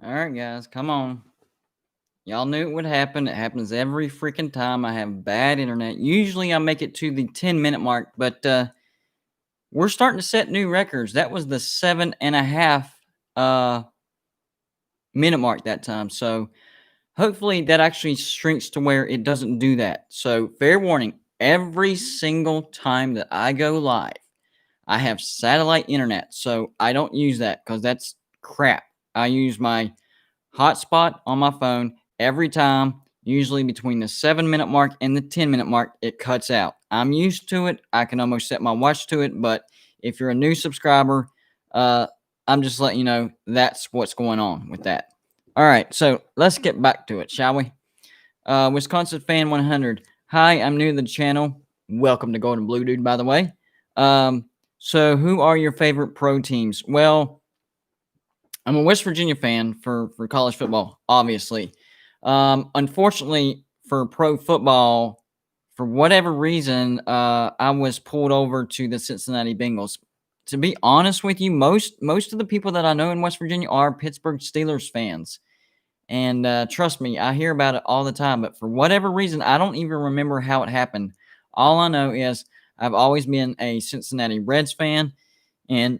All right, guys, come on. Y'all knew it would happen. It happens every freaking time I have bad internet. Usually I make it to the 10-minute mark, but we're starting to set new records. That was the 7.5 minute mark that time. So hopefully that actually shrinks to where it doesn't do that. So fair warning, every single time that I go live, I have satellite internet. So I don't use that because that's crap. I use my hotspot on my phone every time, usually between the 7-minute mark and the 10-minute mark, it cuts out. I'm used to it. I can almost set my watch to it. But if you're a new subscriber, I'm just letting you know that's what's going on with that. All right, so let's get back to it, shall we? Wisconsin Fan 100. Hi, I'm new to the channel. Welcome to Golden Blue Dude, by the way. So who are your favorite pro teams? Well, I'm a West Virginia fan for college football, obviously. Unfortunately, for pro football, for whatever reason, I was pulled over to the Cincinnati Bengals. To be honest with you, most of the people that I know in West Virginia are Pittsburgh Steelers fans. And trust me, I hear about it all the time. But for whatever reason, I don't even remember how it happened. All I know is I've always been a Cincinnati Reds fan. And,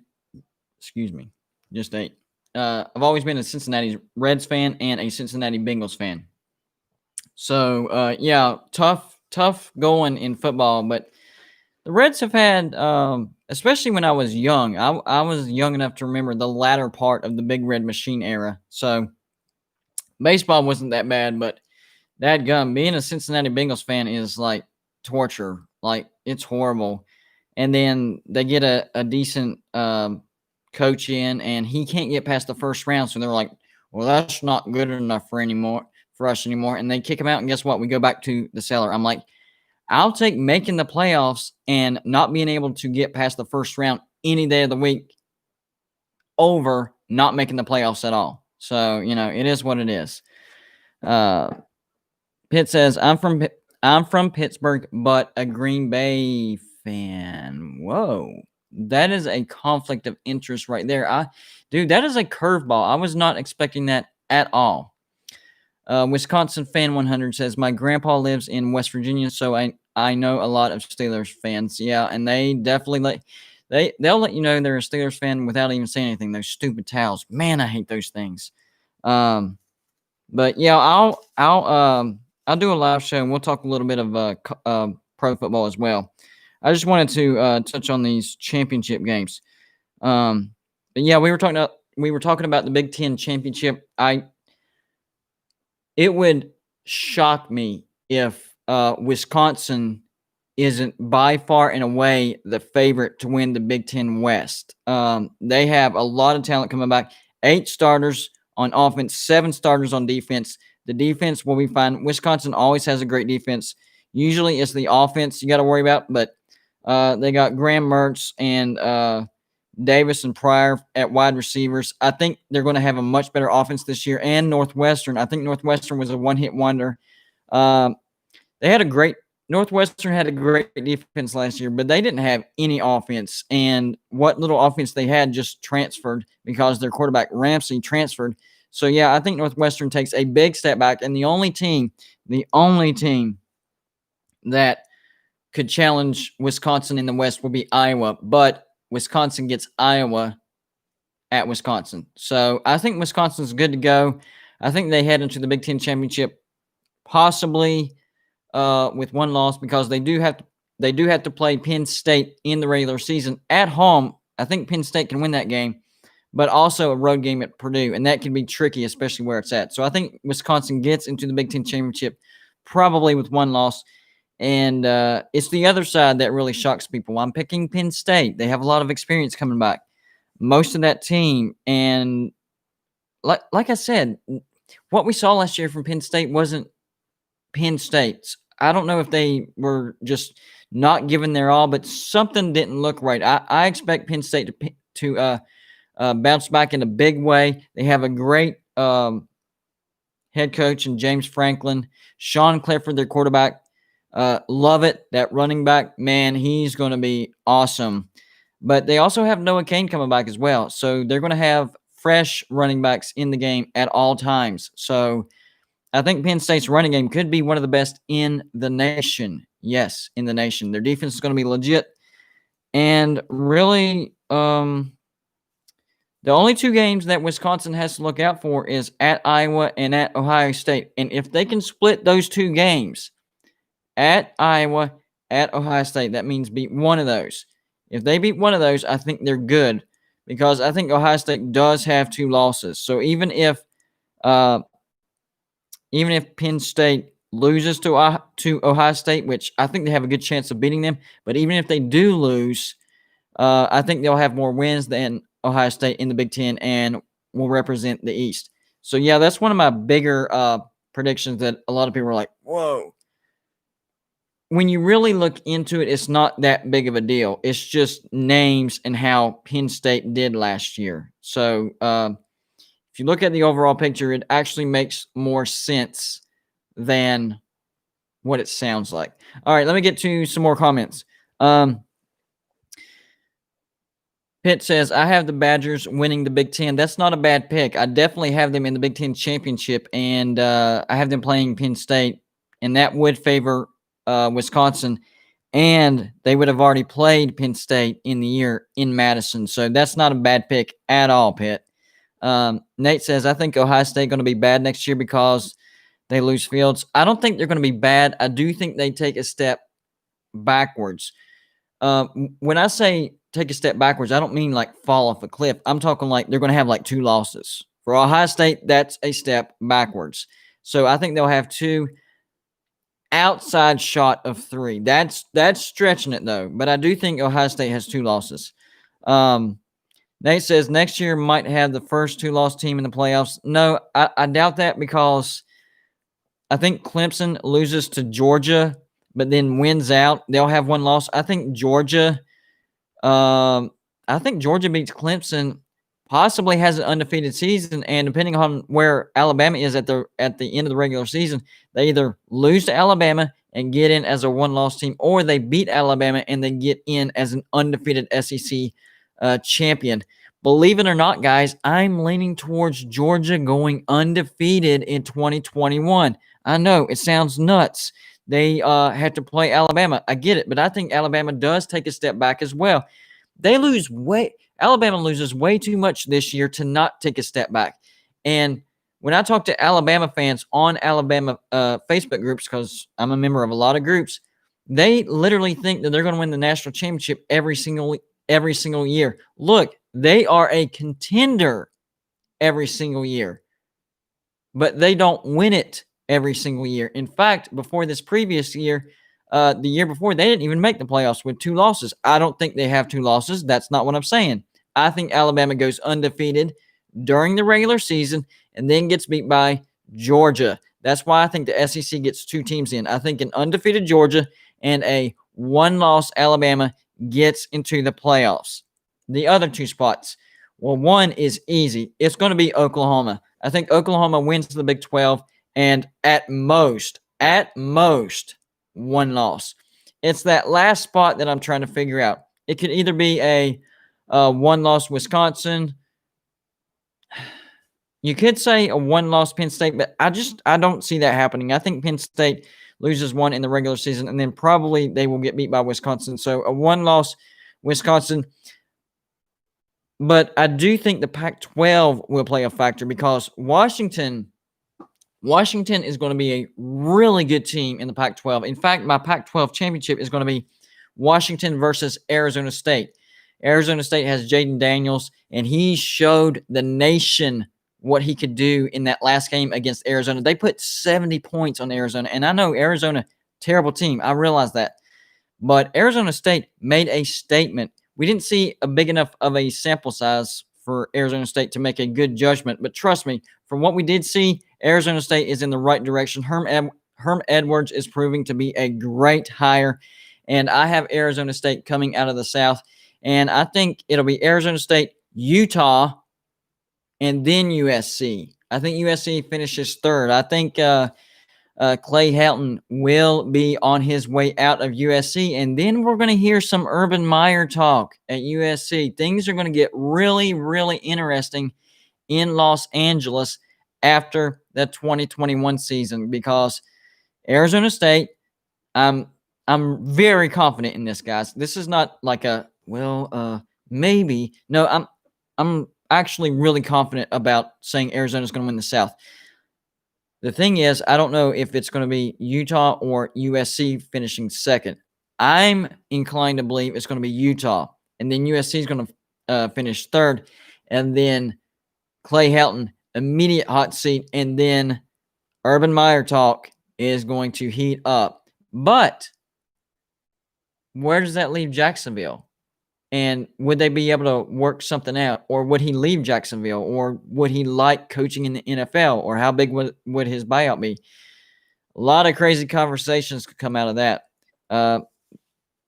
excuse me, just ate. I've always been a Cincinnati Reds fan and a Cincinnati Bengals fan. So, yeah, tough going in football. But the Reds have had, especially when I was young, I was young enough to remember the latter part of the Big Red Machine era. So, baseball wasn't that bad, but that gum, being a Cincinnati Bengals fan is like torture. Like, it's horrible. And then they get a decent coach in, and he can't get past the first round. So they're like, well, that's not good enough for us anymore. And they kick him out, and guess what? We go back to the cellar. I'm like, I'll take making the playoffs and not being able to get past the first round any day of the week over not making the playoffs at all. So, it is what it is. Pitt says, I'm from Pittsburgh, but a Green Bay fan. Whoa. That is a conflict of interest right there. Dude, that is a curveball. I was not expecting that at all. Wisconsin Fan 100 says, my grandpa lives in West Virginia, so I know a lot of Steelers fans. Yeah, and they definitely they'll let you know they're a Steelers fan without even saying anything. Those stupid towels. Man, I hate those things. But yeah, I'll do a live show and we'll talk a little bit of pro football as well. I just wanted to touch on these championship games. But yeah, we were talking about the Big Ten championship. It would shock me if Wisconsin isn't by far and away the favorite to win the Big Ten West. They have a lot of talent coming back. 8 starters on offense, 7 starters on defense. The defense will be fine. Wisconsin always has a great defense. Usually it's the offense you got to worry about, but they got Graham Mertz and Davis and Pryor at wide receivers. I think they're going to have a much better offense this year. And Northwestern, I think Northwestern was a one-hit wonder. Northwestern had a great defense last year, but they didn't have any offense. And what little offense they had just transferred because their quarterback Ramsey transferred. So, yeah, I think Northwestern takes a big step back. And the only team that could challenge Wisconsin in the West will be Iowa. But Wisconsin gets Iowa at Wisconsin. So, I think Wisconsin's good to go. I think they head into the Big Ten championship possibly with one loss because they do have to play Penn State in the regular season at home. I think Penn State can win that game, but also a road game at Purdue, and that can be tricky, especially where it's at. So I think Wisconsin gets into the Big Ten championship probably with one loss, and it's the other side that really shocks people. I'm picking Penn State. They have a lot of experience coming back. Most of that team, and like I said, what we saw last year from Penn State wasn't Penn State's. I don't know if they were just not giving their all, but something didn't look right. I expect Penn State to bounce back in a big way. They have a great head coach in James Franklin. Sean Clifford, their quarterback. Love it. That running back, man, he's going to be awesome. But they also have Noah Cain coming back as well. So they're going to have fresh running backs in the game at all times. So I think Penn State's running game could be one of the best in the nation. Yes, in the nation. Their defense is going to be legit. And really, the only two games that Wisconsin has to look out for is at Iowa and at Ohio State. And if they can split those two games, at Iowa, at Ohio State, that means beat one of those. If they beat one of those, I think they're good because I think Ohio State does have two losses. So even if Penn State loses to Ohio State, which I think they have a good chance of beating them, but even if they do lose, I think they'll have more wins than Ohio State in the Big Ten and will represent the East. So, yeah, that's one of my bigger predictions that a lot of people are like, whoa. When you really look into it, it's not that big of a deal. It's just names and how Penn State did last year. So, if you look at the overall picture, it actually makes more sense than what it sounds like. All right, let me get to some more comments. Pitt says, I have the Badgers winning the Big Ten. That's not a bad pick. I definitely have them in the Big Ten championship, and I have them playing Penn State, and that would favor Wisconsin, and they would have already played Penn State in the year in Madison. So that's not a bad pick at all, Pitt. Nate says, I think Ohio State going to be bad next year because they lose Fields. I don't think they're going to be bad. I do think they take a step backwards. When I say take a step backwards, I don't mean like fall off a cliff. I'm talking like they're going to have like two losses. For Ohio State, that's a step backwards. So I think they'll have two outside shot of three. That's stretching it, though. But I do think Ohio State has two losses. Nate says next year might have the first two-loss team in the playoffs. No, I doubt that because I think Clemson loses to Georgia but then wins out. They'll have one loss. I think Georgia beats Clemson, possibly has an undefeated season, and depending on where Alabama is at the end of the regular season, they either lose to Alabama and get in as a one-loss team, or they beat Alabama and they get in as an undefeated SEC champion. Believe it or not, guys, I'm leaning towards Georgia going undefeated in 2021. I know, it sounds nuts. They had to play Alabama. I get it, but I think Alabama does take a step back as well. Alabama loses way too much this year to not take a step back. And when I talk to Alabama fans on Alabama Facebook groups, because I'm a member of a lot of groups, they literally think that they're going to win the national championship every single year. Look, they are a contender every single year, but they don't win it every single year. In fact, before this previous year, the year before, they didn't even make the playoffs with two losses. I don't think they have two losses. That's not what I'm saying. I think Alabama goes undefeated during the regular season and then gets beat by Georgia. That's why I think the SEC gets two teams in. I think an undefeated Georgia and a one-loss Alabama gets into the playoffs. The other two spots, well, one is easy. It's going to be Oklahoma. I think Oklahoma wins the Big 12 and at most, one loss. It's that last spot that I'm trying to figure out. It could either be a one-loss Wisconsin. You could say a one-loss Penn State, but I don't see that happening. I think Penn State loses one in the regular season, and then probably they will get beat by Wisconsin. So a one-loss Wisconsin. But I do think the Pac-12 will play a factor because Washington is going to be a really good team in the Pac-12. In fact, my Pac-12 championship is going to be Washington versus Arizona State. Arizona State has Jaden Daniels, and he showed the nation what he could do in that last game against Arizona. They put 70 points on Arizona, and I know Arizona, terrible team. I realize that. But Arizona State made a statement. We didn't see a big enough of a sample size for Arizona State to make a good judgment. But trust me, from what we did see, Arizona State is in the right direction. Herm Edwards is proving to be a great hire. And I have Arizona State coming out of the South. And I think it'll be Arizona State, Utah, and then USC. I think USC finishes third. I think Clay Helton will be on his way out of USC. And then we're going to hear some Urban Meyer talk at USC. Things are going to get really, really interesting in Los Angeles after the 2021 season, because Arizona State, I'm very confident in this, guys. This is not like a maybe. No, I'm actually really confident about saying Arizona's going to win the South. The thing is, I don't know if it's going to be Utah or USC finishing second. I'm inclined to believe it's going to be Utah, and then USC is going to finish third, and then Clay Helton, immediate hot seat, and then Urban Meyer talk is going to heat up. But where does that leave Jacksonville? And would they be able to work something out? Or would he leave Jacksonville? Or would he like coaching in the NFL? Or how big would his buyout be? A lot of crazy conversations could come out of that.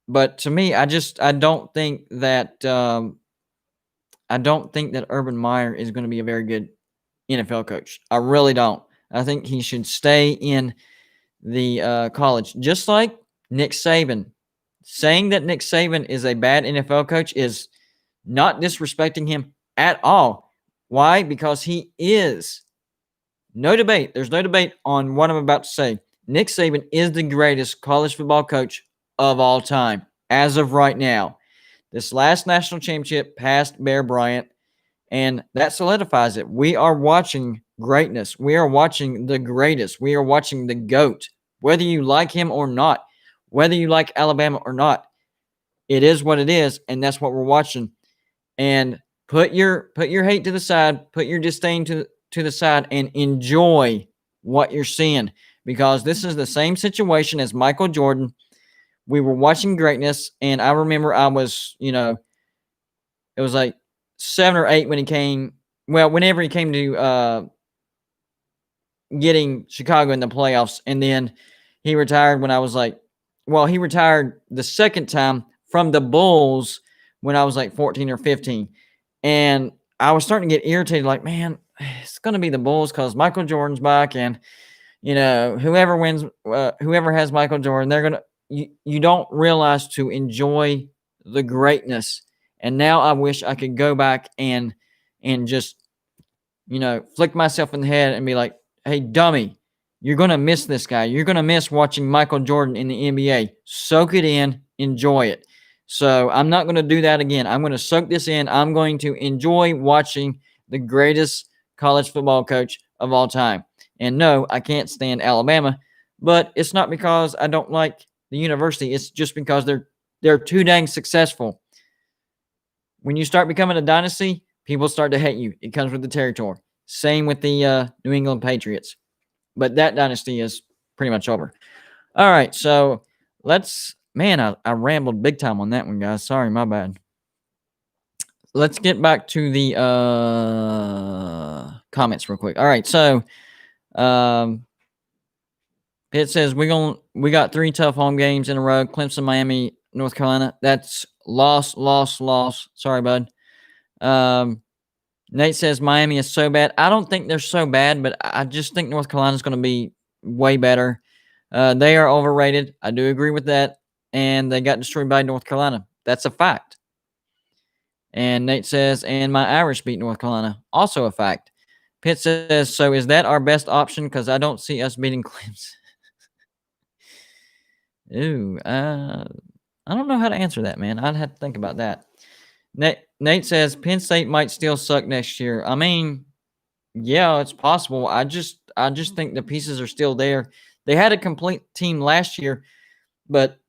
But to me, I don't think that Urban Meyer is going to be a very good NFL coach. I really don't. I think he should stay in the college, just like Nick Saban. Saying that Nick Saban is a bad NFL coach is not disrespecting him at all. Why? Because he is. No debate. There's no debate on what I'm about to say. Nick Saban is the greatest college football coach of all time as of right now. This last national championship passed Bear Bryant, and that solidifies it. We are watching greatness. We are watching the greatest. We are watching the GOAT, whether you like him or not. Whether you like Alabama or not, it is what it is, and that's what we're watching. And put your hate to the side, put your disdain to the side, and enjoy what you're seeing, because this is the same situation as Michael Jordan. We were watching greatness, and I remember I was, it was like 7 or 8 when he came. Well, whenever he came to getting Chicago in the playoffs, and then he retired when I was like. Well, he retired the second time from the Bulls when I was like 14 or 15. And I was starting to get irritated, like, man, it's going to be the Bulls because Michael Jordan's back. And, whoever wins, whoever has Michael Jordan, they're going to, you don't realize to enjoy the greatness. And now I wish I could go back and just, flick myself in the head and be like, hey, dummy. You're going to miss this guy. You're going to miss watching Michael Jordan in the NBA. Soak it in. Enjoy it. So I'm not going to do that again. I'm going to soak this in. I'm going to enjoy watching the greatest college football coach of all time. And no, I can't stand Alabama, but it's not because I don't like the university. It's just because they're too dang successful. When you start becoming a dynasty, people start to hate you. It comes with the territory. Same with the New England Patriots. But that dynasty is pretty much over. All right, so I rambled big time on that one, guys. Sorry, my bad. Let's get back to the comments real quick. All right, so it says we got 3 tough home games in a row. Clemson, Miami, North Carolina. That's loss. Sorry, bud. Nate says Miami is so bad. I don't think they're so bad, but I just think North Carolina is going to be way better. They are overrated. I do agree with that. And they got destroyed by North Carolina. That's a fact. And Nate says, and my Irish beat North Carolina. Also a fact. Pitt says, so is that our best option? Because I don't see us beating Clemson. Ooh, I don't know how to answer that, man. I'd have to think about that. Nate says Penn State might still suck next year. I mean, yeah, it's possible. I just think the pieces are still there. They had a complete team last year, but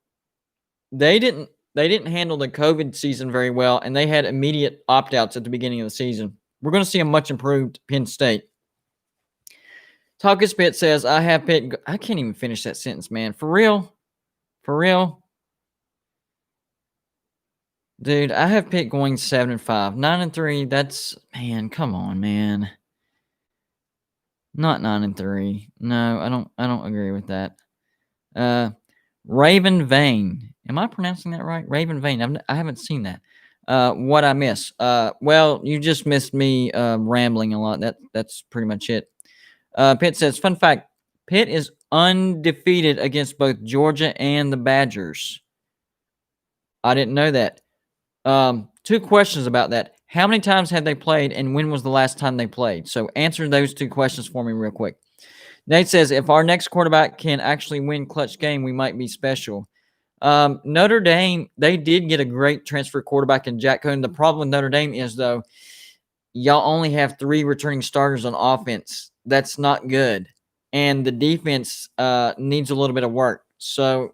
they didn't handle the COVID season very well, and they had immediate opt-outs at the beginning of the season. We're going to see a much improved Penn State. Talkus Pitt says, I have Pitt. I can't even finish that sentence, man. For real? Dude, I have Pitt going 7-5. 9-3, that's, man, come on, man. Not 9-3. No, I don't agree with that. Raven Vane. Am I pronouncing that right? Raven Vane. I haven't seen that. What I miss? Well, you just missed me rambling a lot. That's pretty much it. Pitt says, fun fact, Pitt is undefeated against both Georgia and the Badgers. I didn't know that. 2 questions about that. How many times have they played, and when was the last time they played? So answer those two questions for me real quick. Nate says, if our next quarterback can actually win clutch game, we might be special. Notre Dame, they did get a great transfer quarterback in Jack Cohn. The problem with Notre Dame is, though, y'all only have 3 returning starters on offense. That's not good. And the defense needs a little bit of work. So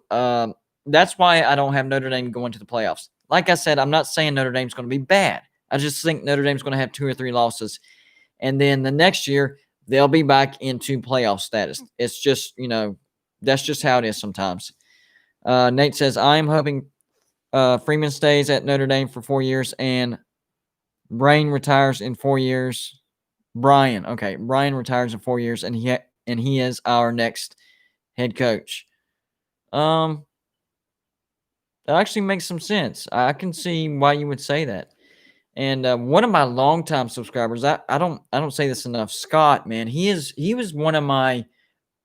that's why I don't have Notre Dame going to the playoffs. Like I said, I'm not saying Notre Dame's going to be bad. I just think Notre Dame's going to have 2 or 3 losses. And then the next year, they'll be back into playoff status. It's just, that's just how it is sometimes. Nate says, I'm hoping Freeman stays at Notre Dame for 4 years and Brian retires in 4 years. Brian retires in 4 years, and he is our next head coach. That actually makes some sense. I can see why you would say that. And one of my longtime subscribers, I don't say this enough, Scott, man, he was one of my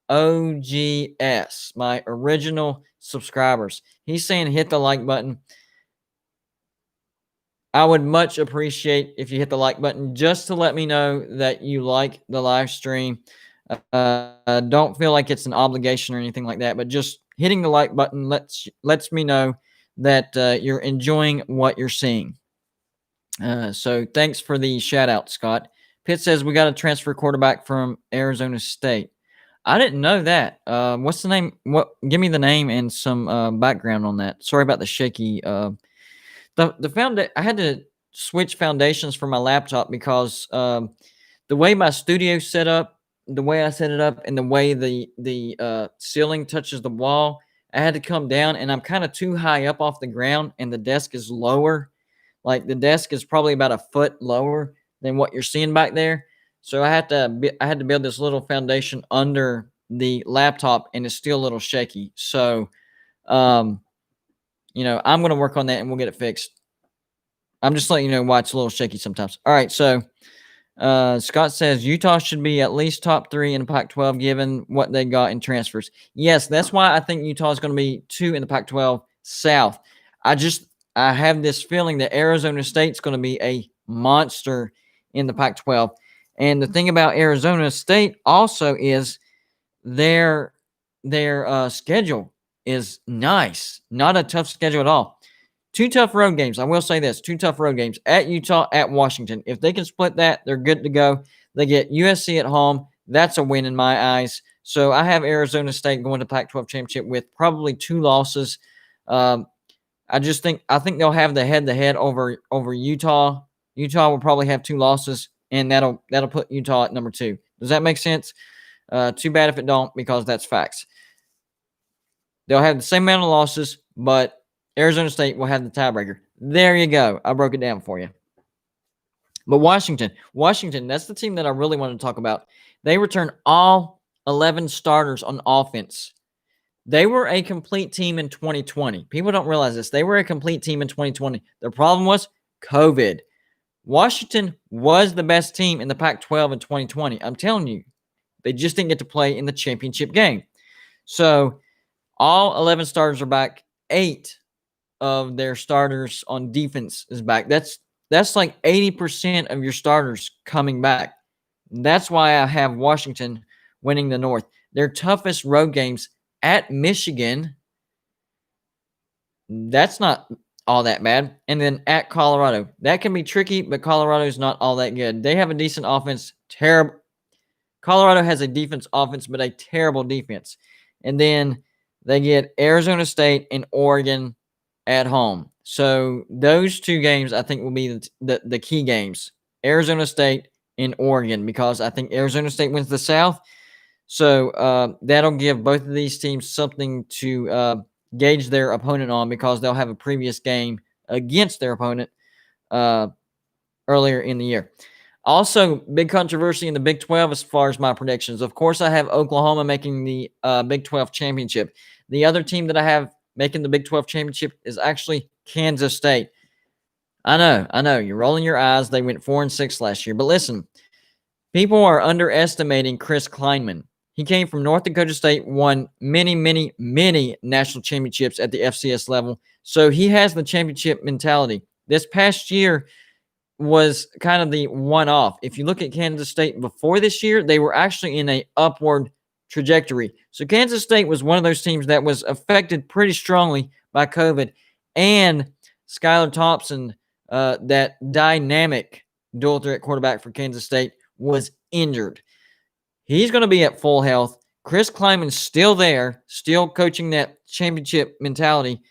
OGS, my original subscribers. He's saying hit the like button. I would much appreciate if you hit the like button just to let me know that you like the live stream. Don't feel like it's an obligation or anything like that, but just hitting the like button lets me know that you're enjoying what you're seeing. So thanks for the shout out, Scott. Pitt says we got a transfer quarterback from Arizona State. I didn't know that. What's the name? Give me the name and some background on that. Sorry about the shaky. I had to switch foundations for my laptop because the way my studio's set up, the way I set it up, and the way the ceiling touches the wall, I had to come down, and I'm kind of too high up off the ground, and the desk is lower. Like the desk is probably about a foot lower than what you're seeing back there. So I had to build this little foundation under the laptop, and it's still a little shaky. So, I'm going to work on that, and we'll get it fixed. I'm just letting you know why it's a little shaky sometimes. All right, so Scott says Utah should be at least top 3 in the Pac-12 given what they got in transfers. Yes, that's why I think Utah is going to be 2 in the Pac-12 South. I have this feeling that Arizona State's going to be a monster in the Pac-12. And the thing about Arizona State also is their schedule is nice. Not a tough schedule at all. 2 tough road games. I will say this. 2 tough road games. At Utah, at Washington. If they can split that, they're good to go. They get USC at home. That's a win in my eyes. So I have Arizona State going to Pac-12 championship with probably 2 losses. I think they'll have the head-to-head over Utah. Utah will probably have 2 losses, and that'll put Utah at number 2. Does that make sense? Too bad if it don't, because that's facts. They'll have the same amount of losses, but Arizona State will have the tiebreaker. There you go. I broke it down for you. But Washington, that's the team that I really want to talk about. They returned all 11 starters on offense. They were a complete team in 2020. People don't realize this. They were a complete team in 2020. The problem was COVID. Washington was the best team in the Pac-12 in 2020. I'm telling you, they just didn't get to play in the championship game. So all 11 starters are back. 8 of their starters on defense is back. That's like 80% of your starters coming back. That's why I have Washington winning the North. Their toughest road games at Michigan, that's not all that bad. And then at Colorado. That can be tricky, but Colorado's not all that good. They have a decent offense. Colorado has a defense offense, but a terrible defense. And then they get Arizona State and Oregon at home. So those 2 games I think will be the key games. Arizona State and Oregon, because I think Arizona State wins the South. So that'll give both of these teams something to gauge their opponent on, because they'll have a previous game against their opponent earlier in the year. Also, big controversy in the Big 12 as far as my predictions. Of course, I have Oklahoma making the Big 12 championship. The other team that I have making the Big 12 championship is actually Kansas State. I know. You're rolling your eyes. They went 4-6 last year. But listen, people are underestimating Chris Klieman. He came from North Dakota State, won many, many, many national championships at the FCS level. So he has the championship mentality. This past year, was kind of the one-off. If you look at Kansas State before this year, they were actually in a upward trajectory. So Kansas State was one of those teams that was affected pretty strongly by COVID, and Skylar Thompson, that dynamic dual threat quarterback for Kansas State, was injured. He's going to be at full health. Chris Klieman's still there, still coaching that championship mentality.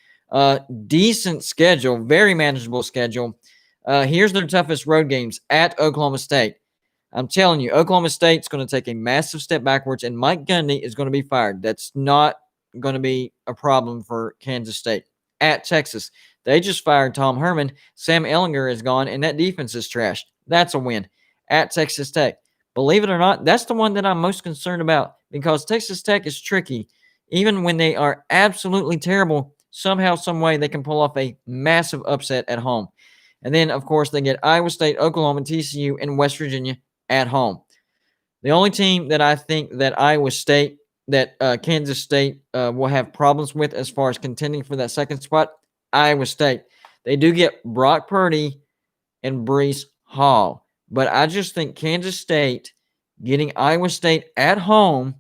Decent schedule, very manageable schedule. Here's their toughest road games at Oklahoma State. I'm telling you, Oklahoma State's going to take a massive step backwards, and Mike Gundy is going to be fired. That's not going to be a problem for Kansas State. At Texas, they just fired Tom Herman. Sam Ehlinger is gone, and that defense is trashed. That's a win. At Texas Tech, believe it or not, that's the one that I'm most concerned about because Texas Tech is tricky. Even when they are absolutely terrible, somehow, some way, they can pull off a massive upset at home. And then, of course, they get Iowa State, Oklahoma, TCU, and West Virginia at home. The only team that I think that Kansas State will have problems with as far as contending for that second spot, Iowa State. They do get Brock Purdy and Breece Hall. But I just think Kansas State getting Iowa State at home,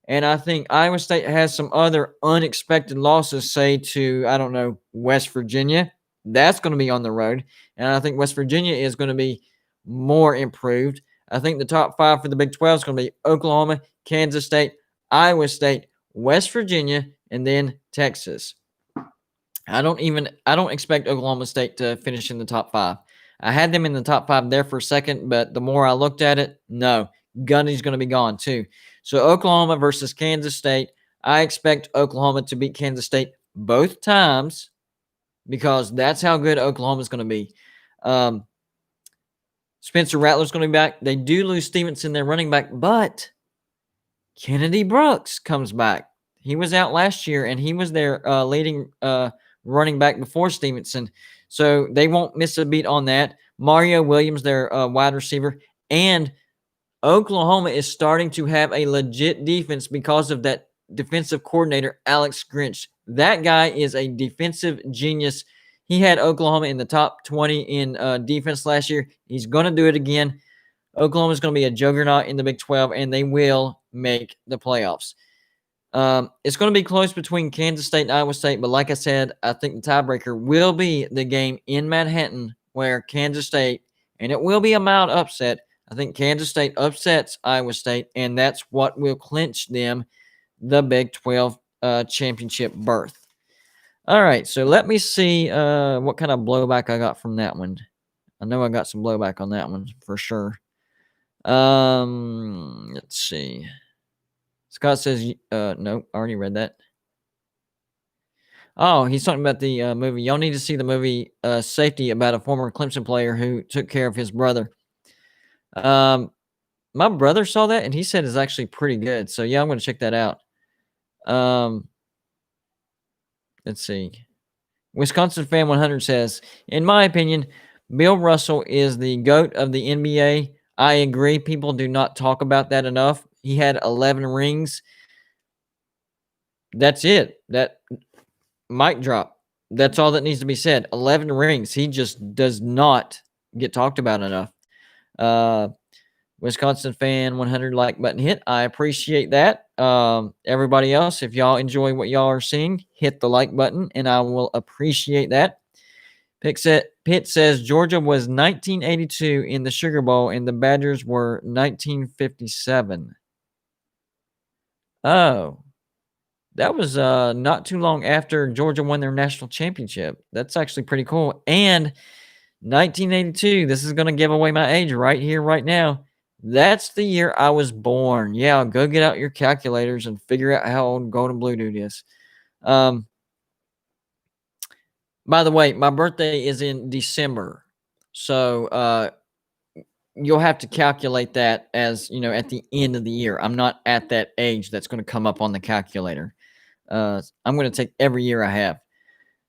and I think Iowa State has some other unexpected losses, say to, I don't know, West Virginia. That's going to be on the road. And I think West Virginia is going to be more improved. I think the top five for the Big 12 is going to be Oklahoma, Kansas State, Iowa State, West Virginia, and then Texas. I don't expect Oklahoma State to finish in the top five. I had them in the top five there for a second, but the more I looked at it, no. Gundy's going to be gone too. So Oklahoma versus Kansas State. I expect Oklahoma to beat Kansas State both times because that's how good Oklahoma's going to be. Spencer Rattler's going to be back. They do lose Stevenson, their running back, but Kennedy Brooks comes back. He was out last year, and he was their leading running back before Stevenson. So they won't miss a beat on that. Mario Williams, their wide receiver. And Oklahoma is starting to have a legit defense because of that defensive coordinator, Alex Grinch. That guy is a defensive genius. He had Oklahoma in the top 20 in defense last year. He's going to do it again. Oklahoma is going to be a juggernaut in the Big 12, and they will make the playoffs. It's going to be close between Kansas State and Iowa State, but like I said, I think the tiebreaker will be the game in Manhattan where Kansas State, and it will be a mild upset. I think Kansas State upsets Iowa State, and that's what will clinch them the Big 12 championship berth. All right, so let me see what kind of blowback I got from that one. I know I got some blowback on that one for sure. Let's see. Scott says, no, I already read that. Oh, he's talking about the movie. Y'all need to see the movie Safety about a former Clemson player who took care of his brother. My brother saw that, and he said it's actually pretty good. So, yeah, I'm going to check that out. Let's see. Wisconsin Fan 100 says, in my opinion, Bill Russell is the GOAT of the NBA. I agree. People do not talk about that enough. He had 11 rings. That's it. That mic drop. That's all that needs to be said. 11 rings. He just does not get talked about enough. Wisconsin Fan 100 like button hit. I appreciate that. Everybody else, if y'all enjoy what y'all are seeing, hit the like button, and I will appreciate that. Pitt says Georgia was 1982 in the Sugar Bowl, and the Badgers were 1957. Oh, that was not too long after Georgia won their national championship. That's actually pretty cool. And 1982, this is going to give away my age right here, right now. That's the year I was born. Yeah, go get out your calculators and figure out how old Golden Blue Dude is. By the way, my birthday is in December. So you'll have to calculate that as, at the end of the year. I'm not at that age that's going to come up on the calculator. I'm going to take every year I have.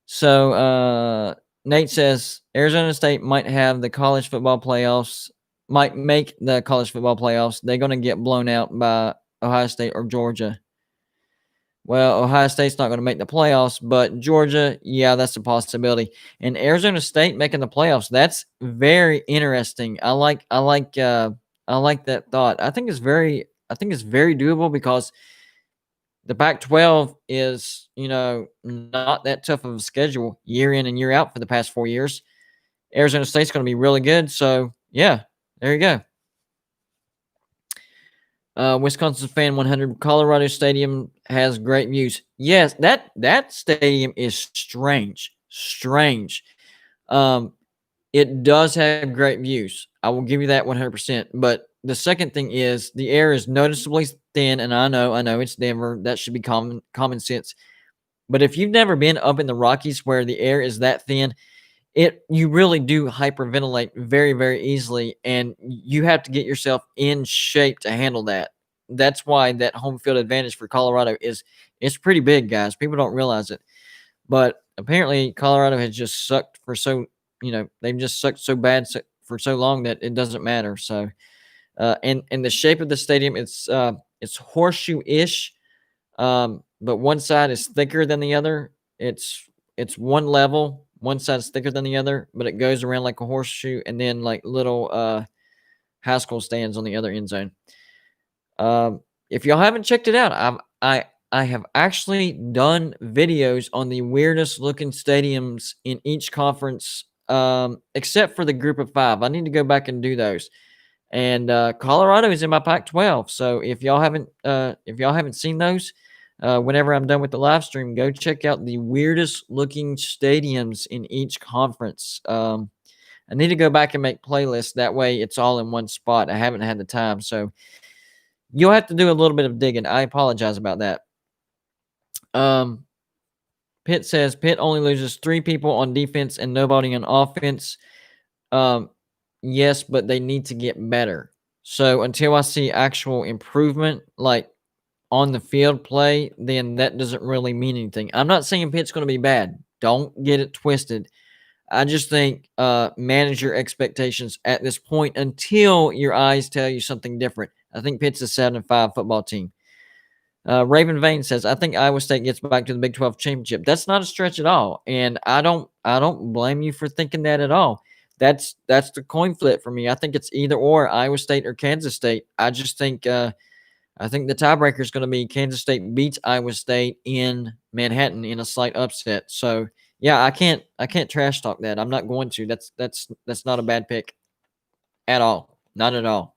So Nate says Arizona State might have the college football playoffs, might make the college football playoffs. They're going to get blown out by Ohio State or Georgia. Well, Ohio State's not going to make the playoffs, but Georgia, yeah, that's a possibility. And Arizona State making the playoffs, that's very interesting. I like that thought. I think it's very doable because the Pac-12 is, not that tough of a schedule year in and year out for the past 4 years. Arizona State's going to be really good, so yeah, there you go. Wisconsin fan 100. Colorado Stadium has great views. Yes, that stadium is strange. Strange. Um, it does have great views. I will give you that 100%. But the second thing is the air is noticeably thin, and I know it's Denver. That should be common sense. But if you've never been up in the Rockies where the air is that thin, you really do hyperventilate very, very easily, and you have to get yourself in shape to handle that. That's why that home field advantage for Colorado it's pretty big, guys. People don't realize it. But apparently Colorado has just sucked they've just sucked so bad for so long that it doesn't matter. So and the shape of the stadium, it's horseshoe-ish, but one side is thicker than the other. It's one level. One side's thicker than the other, but it goes around like a horseshoe, and then like little high school stands on the other end zone. If y'all haven't checked it out, I have actually done videos on the weirdest looking stadiums in each conference, except for the Group of Five. I need to go back and do those. And Colorado is in my Pac-12, so if y'all haven't seen those, whenever I'm done with the live stream, go check out the weirdest looking stadiums in each conference. I need to go back and make playlists. That way it's all in one spot. I haven't had the time, so you'll have to do a little bit of digging. I apologize about that. Pitt says Pitt only loses 3 people on defense and nobody on offense. Yes, but they need to get better. So until I see actual improvement, like on the field play, then that doesn't really mean anything. I'm not saying Pitt's going to be bad. Don't get it twisted. I just think manage your expectations at this point until your eyes tell you something different. I think Pitt's a 7-5 football team. Raven Vane says, I think Iowa State gets back to the Big 12 championship. That's not a stretch at all. And I don't blame you for thinking that at all. That's the coin flip for me. I think it's either or, Iowa State or Kansas State. I just think the tiebreaker is going to be Kansas State beats Iowa State in Manhattan in a slight upset. So yeah, I can't trash talk that. I'm not going to. That's not a bad pick at all. Not at all.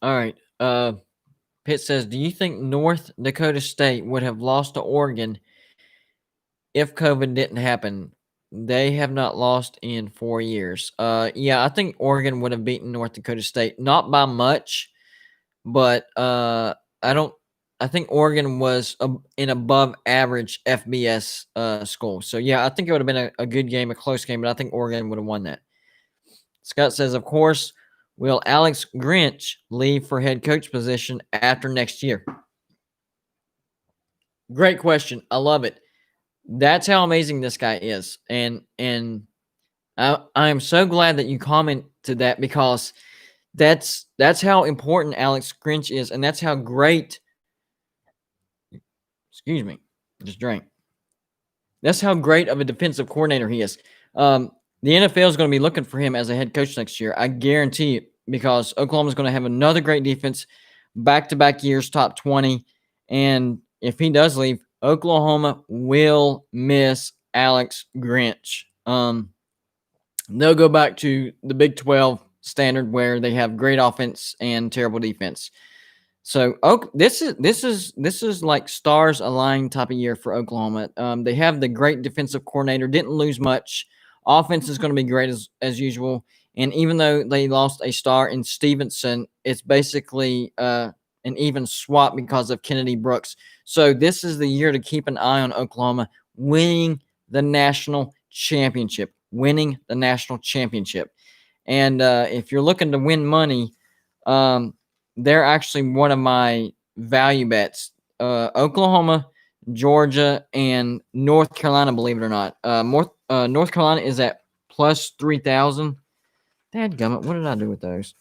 All right. Pitt says, do you think North Dakota State would have lost to Oregon if COVID didn't happen? They have not lost in 4 years. Yeah, I think Oregon would have beaten North Dakota State, not by much, but I think Oregon was an above average FBS school. So yeah, I think it would have been a good game, a close game, but I think Oregon would have won that. Scott says, of course, will Alex Grinch leave for head coach position after next year? Great question. I love it. That's how amazing this guy is. And I am so glad that you commented that, because that's how important Alex Grinch is, and that's how great, excuse me, just drank. That's how great of a defensive coordinator he is. The NFL is going to be looking for him as a head coach next year. I guarantee it, because Oklahoma is going to have another great defense, back-to-back years, top 20. And if he does leave, Oklahoma will miss Alex Grinch. They'll go back to the Big 12 standard where they have great offense and terrible defense. So this is like stars aligning type of year for Oklahoma. They have the great defensive coordinator, didn't lose much. Offense is going to be great as usual. And even though they lost a star in Stevenson, it's basically an even swap because of Kennedy Brooks. So this is the year to keep an eye on Oklahoma winning the national championship. And if you're looking to win money, they're actually one of my value bets. Oklahoma, Georgia, and North Carolina, believe it or not. North Carolina is at plus 3,000. Dadgummit, what did I do with those?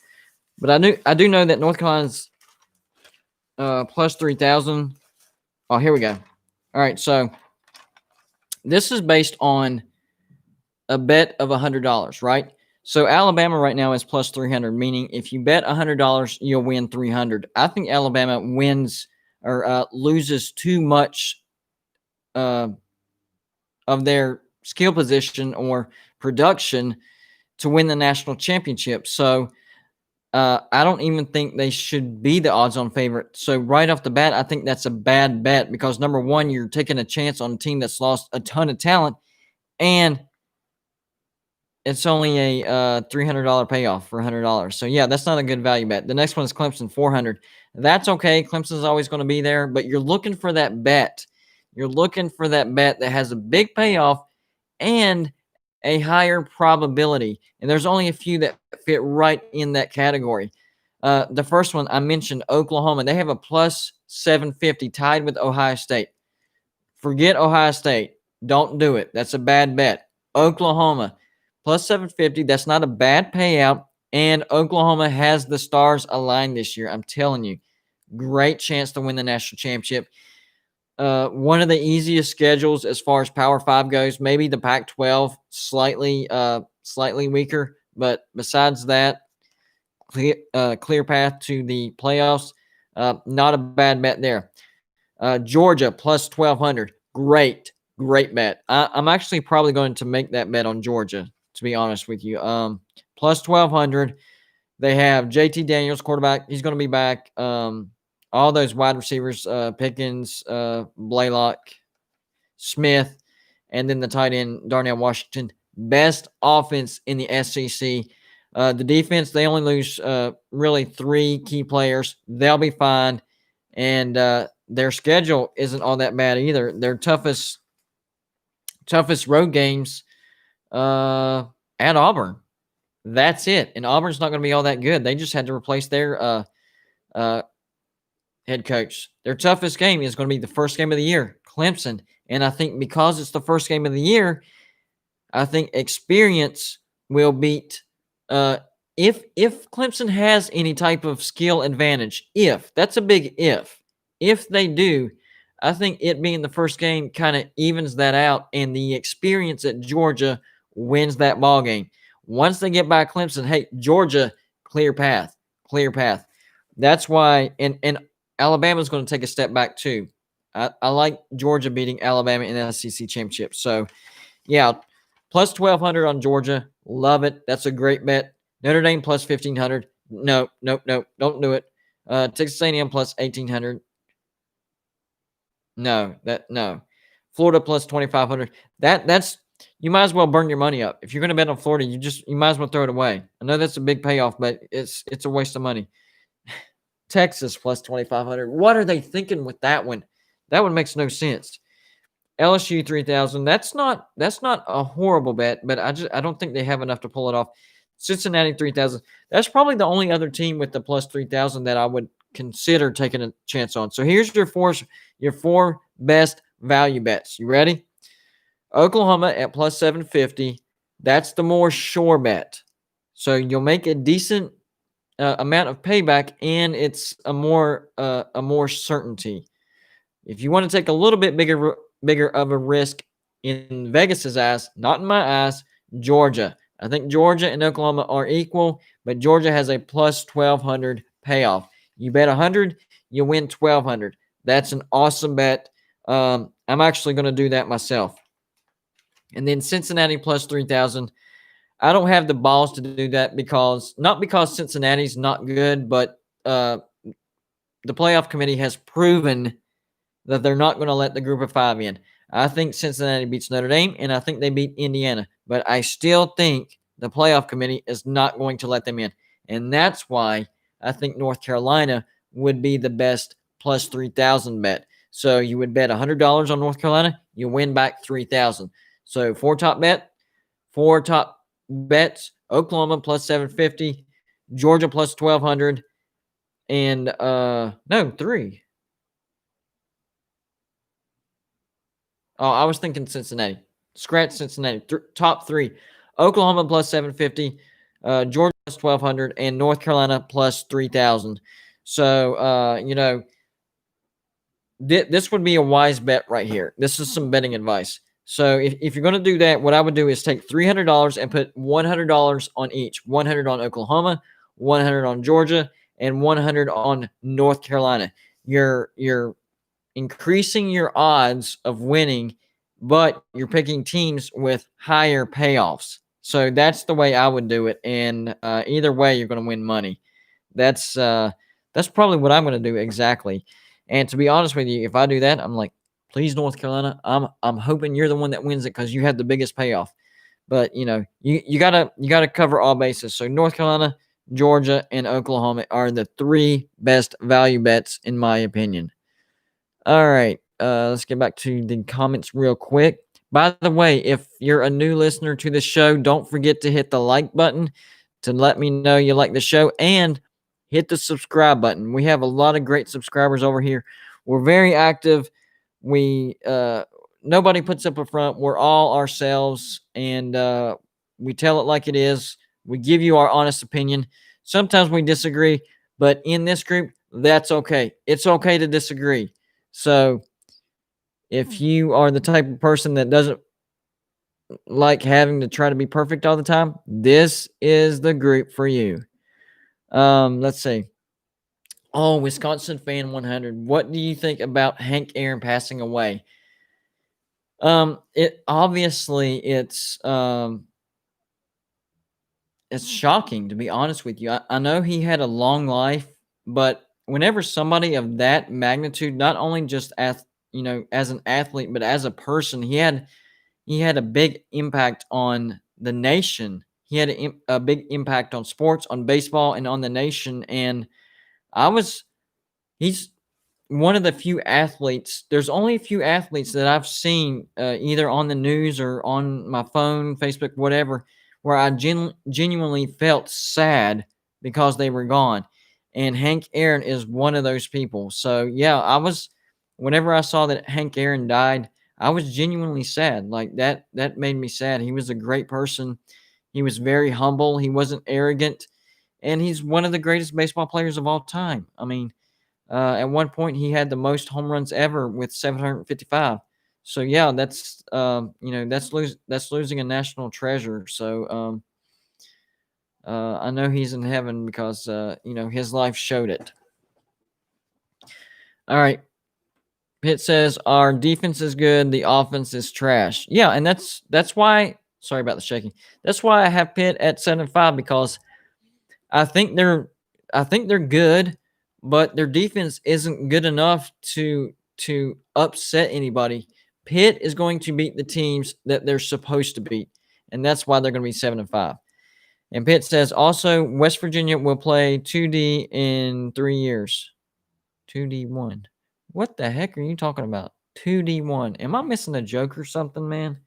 But I do know that North Carolina's plus 3,000. Oh, here we go. All right, so this is based on a bet of $100, right? So Alabama right now is plus 300, meaning if you bet $100, you'll win 300. I think Alabama wins or loses too much of their skill position or production to win the national championship. So I don't even think they should be the odds-on favorite. So right off the bat, I think that's a bad bet because number one, you're taking a chance on a team that's lost a ton of talent, and it's only a $300 payoff for $100. So yeah, that's not a good value bet. The next one is Clemson 400. That's okay. Clemson's always going to be there, but you're looking for that bet. You're looking for that bet that has a big payoff and a higher probability. And there's only a few that fit right in that category. The first one I mentioned, Oklahoma. They have a plus 750 tied with Ohio State. Forget Ohio State. Don't do it. That's a bad bet. Oklahoma, plus 750. That's not a bad payout. And Oklahoma has the stars aligned this year. I'm telling you, great chance to win the national championship. One of the easiest schedules as far as Power 5 goes. Maybe the Pac-12 slightly weaker, but besides that, clear path to the playoffs. Not a bad bet there. Georgia plus 1,200. Great bet. I'm actually probably going to make that bet on Georgia, to be honest with you. Plus 1,200. They have JT Daniels, quarterback. He's going to be back. All those wide receivers, Pickens, Blaylock, Smith, and then the tight end, Darnell Washington. Best offense in the SEC. The defense, they only lose really 3 key players. They'll be fine. And their schedule isn't all that bad either. Their toughest road games at Auburn. That's it. And Auburn's not going to be all that good. They just had to replace their head coach. Their toughest game is going to be the first game of the year, Clemson. And I think because it's the first game of the year, I think experience will beat if Clemson has any type of skill advantage. That's a big if they do, I think it being the first game kind of evens that out, and the experience at Georgia wins that ball game. Once they get by Clemson, hey, Georgia, clear path. That's why, and Alabama's going to take a step back too. I like Georgia beating Alabama in the SEC championship. So, yeah, plus 1,200 on Georgia. Love it. That's a great bet. Notre Dame plus 1,500. No, don't do it. Texas A&M plus 1,800. No. Florida plus 2,500. That's you might as well burn your money up. If you're going to bet on Florida, you might as well throw it away. I know that's a big payoff, but it's a waste of money. Texas plus 2,500. What are they thinking with that one? That one makes no sense. LSU 3,000. That's not a horrible bet, but I don't think they have enough to pull it off. Cincinnati 3,000. That's probably the only other team with the plus 3,000 that I would consider taking a chance on. So here's your four best value bets. You ready? Oklahoma at plus 750. That's the more sure bet. So you'll make a decent amount of payback, and it's a more certainty. If you want to take a little bit bigger of a risk in Vegas's eyes, not in my eyes, Georgia. I think Georgia and Oklahoma are equal, but Georgia has a plus 1,200 payoff. You bet 100, you win 1,200. That's an awesome bet. I'm actually going to do that myself. And then Cincinnati plus 3,000. I don't have the balls to do that not because Cincinnati's not good, but the playoff committee has proven that they're not going to let the group of 5 in. I think Cincinnati beats Notre Dame, and I think they beat Indiana. But I still think the playoff committee is not going to let them in. And that's why I think North Carolina would be the best plus 3,000 bet. So you would bet $100 on North Carolina, you win back 3,000. So four top bets, Oklahoma plus 750, Georgia plus 1,200, and three. Oh, I was thinking Cincinnati. Scratch Cincinnati. Top 3. Oklahoma plus 750, Georgia plus 1,200, and North Carolina plus 3,000. So, this would be a wise bet right here. This is some betting advice. So if you're going to do that, what I would do is take $300 and put $100 on each. 100 on Oklahoma, 100 on Georgia, and 100 on North Carolina. You're increasing your odds of winning, but you're picking teams with higher payoffs. So that's the way I would do it. And either way, you're going to win money. That's probably what I'm going to do exactly. And to be honest with you, if I do that, I'm like, please, North Carolina, I'm hoping you're the one that wins it because you have the biggest payoff. But you gotta cover all bases. So North Carolina, Georgia, and Oklahoma are the three best value bets in my opinion. All right, let's get back to the comments real quick. By the way, if you're a new listener to the show, don't forget to hit the like button to let me know you like the show, and hit the subscribe button. We have a lot of great subscribers over here. We're very active. We nobody puts up a front. We're all ourselves, and we tell it like it is. We give you our honest opinion. Sometimes we disagree, but in this group, that's okay. It's okay to disagree. So if you are the type of person that doesn't like having to try to be perfect all the time, this is the group for you. Let's see. Oh, Wisconsin fan 100. What do you think about Hank Aaron passing away? It's shocking, to be honest with you. I know he had a long life, but whenever somebody of that magnitude, not only just as an athlete, but as a person, he had a big impact on the nation. He had a big impact on sports, on baseball, and on the nation. And he's one of the few athletes. There's only a few athletes that I've seen either on the news or on my phone, Facebook, whatever, where I genuinely felt sad because they were gone. And Hank Aaron is one of those people. So yeah, whenever I saw that Hank Aaron died, I was genuinely sad. Like that made me sad. He was a great person. He was very humble. He wasn't arrogant. And he's one of the greatest baseball players of all time. I mean, at one point, he had the most home runs ever with 755. So yeah, that's that's losing a national treasure. So I know he's in heaven because his life showed it. All right. Pitt says our defense is good, the offense is trash. Yeah, and that's why. Sorry about the shaking. That's why I have Pitt at 7-5 because I think they're good, but their defense isn't good enough to upset anybody. Pitt is going to beat the teams that they're supposed to beat, and that's why they're going to be 7-5. And Pitt says also West Virginia will play 2D in 3 years. 2D1. What the heck are you talking about? 2D1. Am I missing a joke or something, man?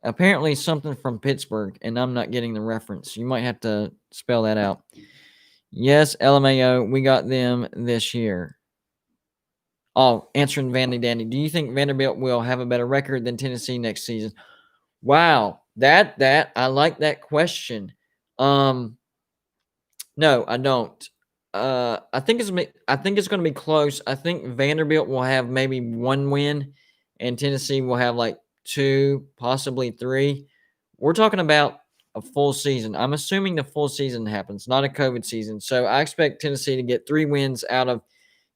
Apparently something from Pittsburgh, and I'm not getting the reference. You might have to spell that out. Yes, LMAO, we got them this year. Oh, answering Vandy Dandy. Do you think Vanderbilt will have a better record than Tennessee next season? Wow, that I like that question. No, I don't. I think it's going to be close. I think Vanderbilt will have maybe 1 win, and Tennessee will have like 2, possibly 3. We're talking about a full season. I'm assuming the full season happens, not a COVID season. So I expect Tennessee to get 3 wins out of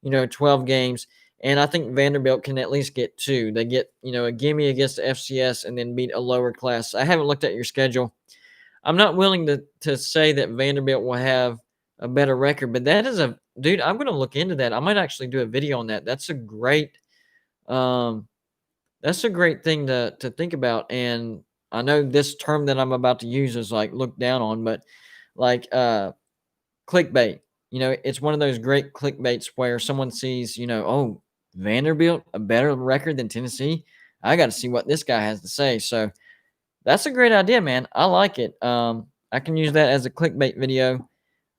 12 games. And I think Vanderbilt can at least get 2. They get, a gimme against the FCS and then beat a lower class. I haven't looked at your schedule. I'm not willing to say that Vanderbilt will have a better record, but that is dude, I'm going to look into that. I might actually do a video on that. That's a great thing to think about. And I know this term that I'm about to use is like looked down on, but like clickbait. It's one of those great clickbaits where someone sees, oh, Vanderbilt, a better record than Tennessee. I got to see what this guy has to say. So that's a great idea, man. I like it. I can use that as a clickbait video.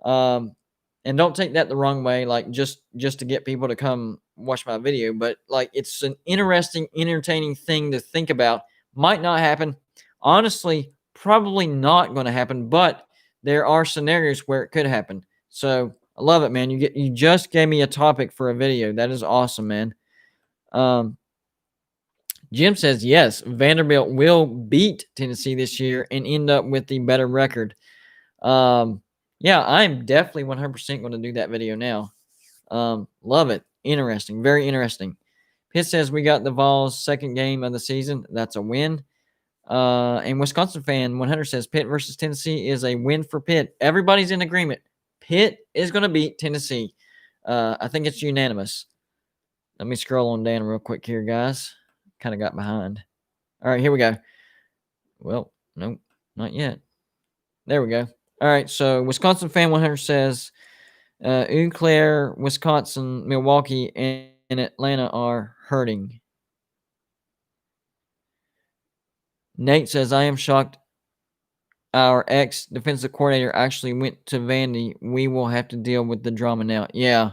And don't take that the wrong way, like just to get people to come watch my video, but like it's an interesting, entertaining thing to think about. Might not happen. Honestly, probably not going to happen, but there are scenarios where it could happen. So I love it, man. You just gave me a topic for a video. That is awesome, man. Jim says yes, Vanderbilt will beat Tennessee this year and end up with the better record. Yeah, I'm definitely 100% going to do that video now. Love it. Interesting. Very interesting. Pitt says we got the Vols' second game of the season. That's a win. And Wisconsin fan 100 says Pitt versus Tennessee is a win for Pitt. Everybody's in agreement. Pitt is going to beat Tennessee. I think it's unanimous. Let me scroll on down real quick here, guys. Kind of got behind. All right, here we go. Well, nope, not yet. There we go. All right, so Wisconsin fan 100 says Eau Claire, Wisconsin, Milwaukee, and Atlanta are hurting. Nate says, I am shocked our ex-defensive coordinator actually went to Vandy. We will have to deal with the drama now. Yeah,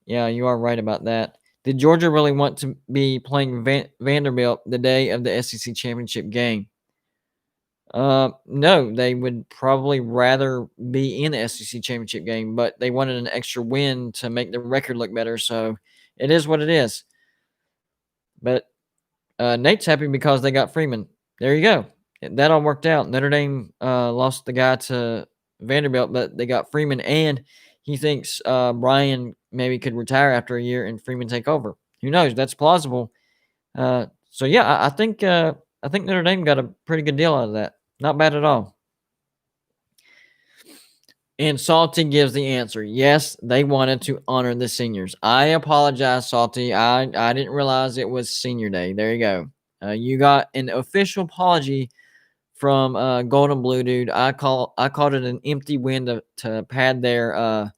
you are right about that. Did Georgia really want to be playing Vanderbilt the day of the SEC championship game? No, they would probably rather be in the SEC championship game, but they wanted an extra win to make the record look better. So it is what it is. But Nate's happy because they got Freeman. There you go. That all worked out. Notre Dame lost the guy to Vanderbilt, but they got Freeman, and he thinks Brian maybe could retire after a year and Freeman take over. Who knows? That's plausible. So yeah, I think Notre Dame got a pretty good deal out of that. Not bad at all. And Salty gives the answer. Yes, they wanted to honor the seniors. I apologize, Salty. I didn't realize it was senior day. There you go. You got an official apology from Golden Blue Dude. I called it an empty win to pad their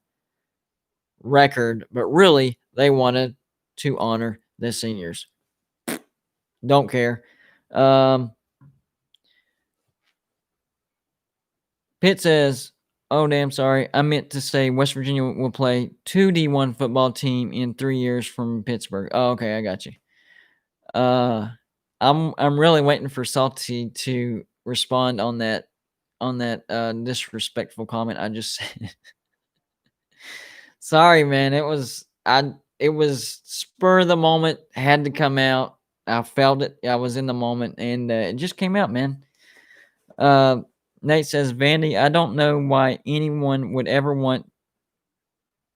record, but really they wanted to honor the seniors. Don't care. Pitt says, oh, damn, sorry. I meant to say West Virginia will play 2 D1 football team in 3 years from Pittsburgh. Oh, okay, I got you. I'm really waiting for Salty to respond on that disrespectful comment I just said. Sorry, man. It was spur of the moment, had to come out. I felt it. I was in the moment, and it just came out, man. Nate says, Vandy, I don't know why anyone would ever want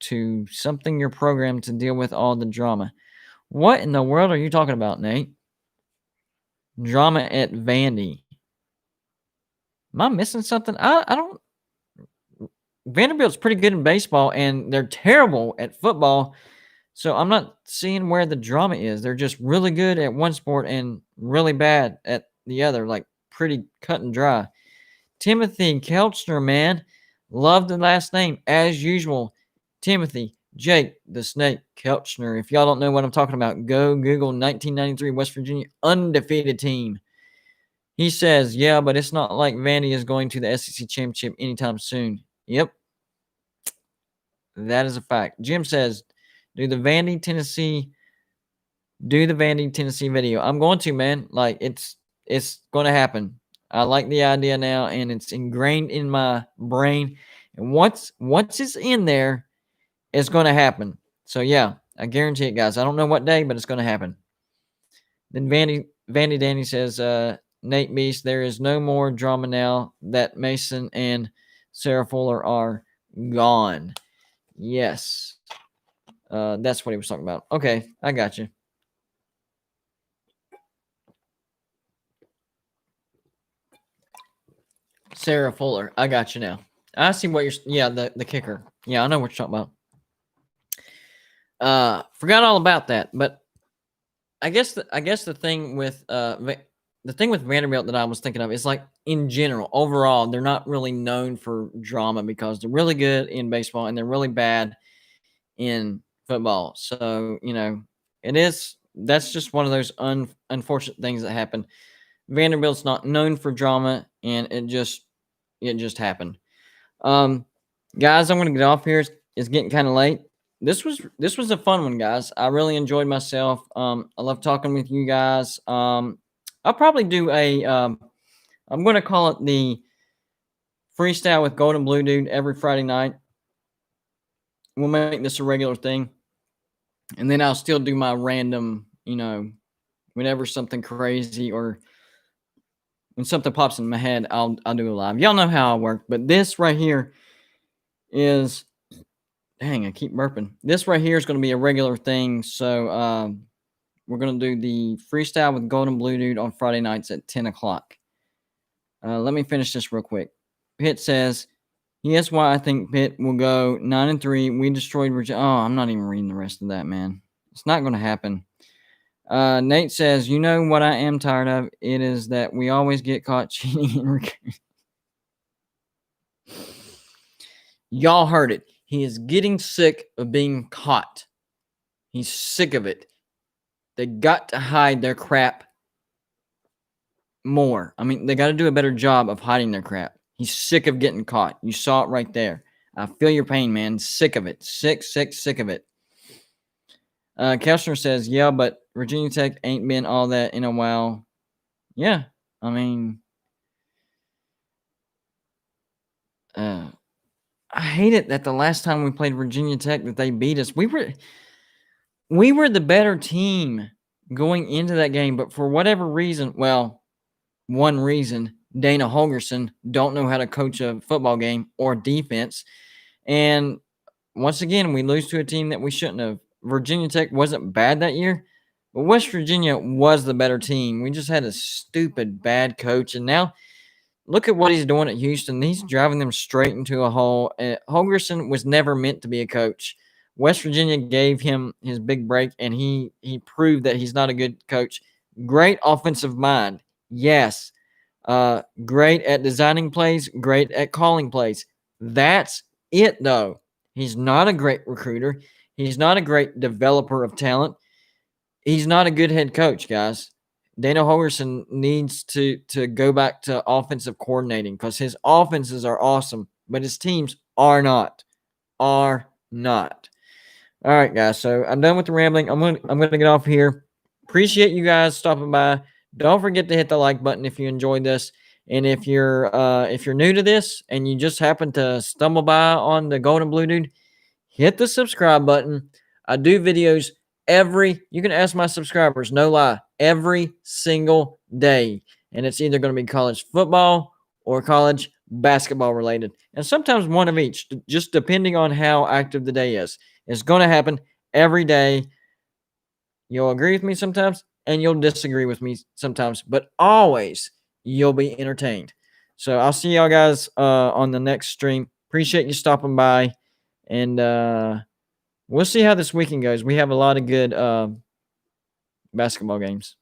to something your program to deal with all the drama. What in the world are you talking about, Nate? Drama at Vandy. Am I missing something? I don't. Vanderbilt's pretty good in baseball, and they're terrible at football. So I'm not seeing where the drama is. They're just really good at one sport and really bad at the other, like pretty cut and dry. Timothy Kelchner, man. Love the last name, as usual. Timothy Jake the Snake Kelchner. If y'all don't know what I'm talking about, go Google 1993 West Virginia undefeated team. He says, yeah, but it's not like Vandy is going to the SEC championship anytime soon. Yep. That is a fact. Jim says, do the Vandy, Tennessee video. I'm going to, man. Like, it's going to happen. I like the idea now, and it's ingrained in my brain. And once it's in there, it's going to happen. So, yeah, I guarantee it, guys. I don't know what day, but it's going to happen. Then Vandy Danny says, Nate Beast, there is no more drama now that Mason and Sarah Fuller are gone. Yes. That's what he was talking about. Okay, I got you. Sarah Fuller. I got you now. I see what you're. Yeah, the kicker. Yeah, I know what you're talking about. Forgot all about that, but I guess the thing with Vanderbilt that I was thinking of is like in general, overall, they're not really known for drama because they're really good in baseball and they're really bad in football. So that's just one of those unfortunate things that happen. Vanderbilt's not known for drama, and it just happened. Guys, I'm going to get off here. It's getting kind of late. This was a fun one, guys. I really enjoyed myself. I love talking with you guys. I'll probably do a I'm going to call it the Freestyle with Golden Blue Dude every Friday night. We'll make this a regular thing. And then I'll still do my random, whenever something crazy or when something pops in my head, I'll do a live. Y'all know how I work, but this right here is, dang, I keep burping. This right here is going to be a regular thing. So we're going to do the Freestyle with Golden Blue Dude on Friday nights at 10 o'clock. Let me finish this real quick. Pitt says, here's why I think Pitt will go 9-3. We destroyed Virginia. Oh, I'm not even reading the rest of that, man. It's not going to happen. Nate says, you know what I am tired of? It is that we always get caught cheating in recruiting. Y'all heard it. He is getting sick of being caught. He's sick of it. They got to hide their crap more. I mean, they got to do a better job of hiding their crap. He's sick of getting caught. You saw it right there. I feel your pain, man. Sick of it. Sick of it. Kessler says, yeah, but Virginia Tech ain't been all that in a while. Yeah, I mean, I hate it that the last time we played Virginia Tech that they beat us. We were the better team going into that game, but for whatever reason, well, one reason, Dana Holgorsen don't know how to coach a football game or defense. And once again, we lose to a team that we shouldn't have. Virginia Tech wasn't bad that year, but West Virginia was the better team. We just had a stupid, bad coach. And now look at what he's doing at Houston. He's driving them straight into a hole. Holgorsen was never meant to be a coach. West Virginia gave him his big break, and he proved that he's not a good coach. Great offensive mind. Yes. Great at designing plays, great at calling plays. That's it, though. He's not a great recruiter. He's not a great developer of talent. He's not a good head coach, guys. Dana Holgorsen needs to go back to offensive coordinating because his offenses are awesome, but his teams are not. Are not. All right, guys. So I'm done with the rambling. I'm gonna get off here. Appreciate you guys stopping by. Don't forget to hit the like button if you enjoyed this. And if you're new to this and you just happen to stumble by on the Golden Blue Dude, hit the subscribe button. I do videos you can ask my subscribers, no lie, every single day. And it's either going to be college football or college basketball related. And sometimes one of each, just depending on how active the day is. It's going to happen every day. You'll agree with me sometimes, and you'll disagree with me sometimes, but always you'll be entertained. So I'll see y'all guys on the next stream. Appreciate you stopping by, and we'll see how this weekend goes. We have a lot of good basketball games.